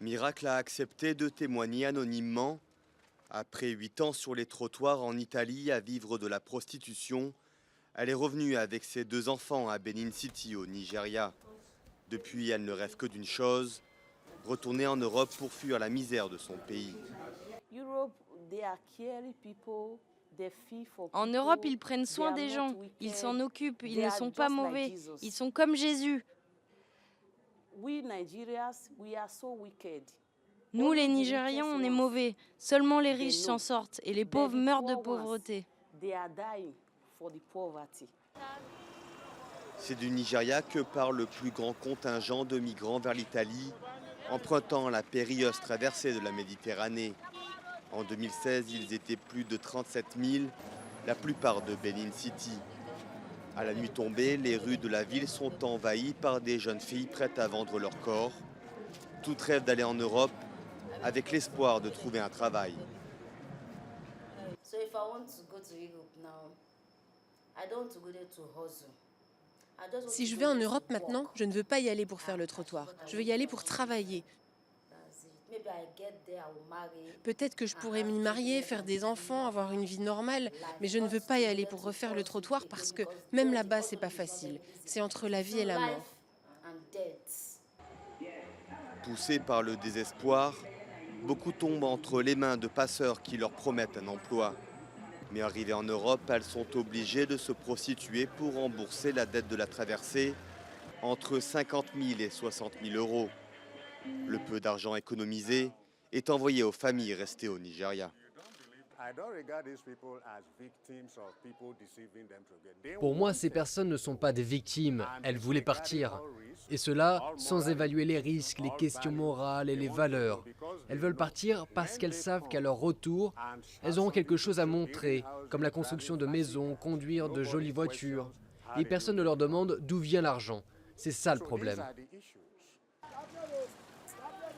Miracle a accepté de témoigner anonymement. Après 8 ans sur les trottoirs en Italie à vivre de la prostitution, elle est revenue avec ses 2 enfants à Benin City au Nigeria. Depuis, elle ne rêve que d'une chose, retourner en Europe pour fuir la misère de son pays. En Europe, ils prennent soin des gens, ils s'en occupent, ils ne sont pas mauvais, ils sont comme Jésus. Nous, les Nigérians, on est mauvais. Seulement les riches s'en sortent et les pauvres meurent de pauvreté. C'est du Nigeria que part le plus grand contingent de migrants vers l'Italie, empruntant la périlleuse traversée de la Méditerranée. En 2016, ils étaient plus de 37 000, la plupart de Benin City. À la nuit tombée, les rues de la ville sont envahies par des jeunes filles prêtes à vendre leur corps. Toutes rêvent d'aller en Europe avec l'espoir de trouver un travail. Si je vais en Europe maintenant, je ne veux pas y aller pour faire le trottoir. Je veux y aller pour travailler. Peut-être que je pourrais m'y marier, faire des enfants, avoir une vie normale, mais je ne veux pas y aller pour refaire le trottoir parce que même là-bas, c'est pas facile. C'est entre la vie et la mort. Poussés par le désespoir, beaucoup tombent entre les mains de passeurs qui leur promettent un emploi. Mais arrivées en Europe, elles sont obligées de se prostituer pour rembourser la dette de la traversée, entre 50 000 et 60 000 euros. Le peu d'argent économisé est envoyé aux familles restées au Nigeria. Pour moi, ces personnes ne sont pas des victimes, elles voulaient partir. Et cela sans évaluer les risques, les questions morales et les valeurs. Elles veulent partir parce qu'elles savent qu'à leur retour, elles auront quelque chose à montrer, comme la construction de maisons, conduire de jolies voitures. Et personne ne leur demande d'où vient l'argent. C'est ça le problème.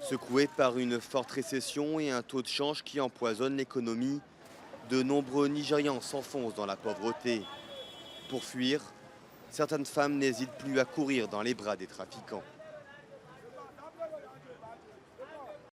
Secoués par une forte récession et un taux de change qui empoisonne l'économie, de nombreux Nigérians s'enfoncent dans la pauvreté. Pour fuir, certaines femmes n'hésitent plus à courir dans les bras des trafiquants.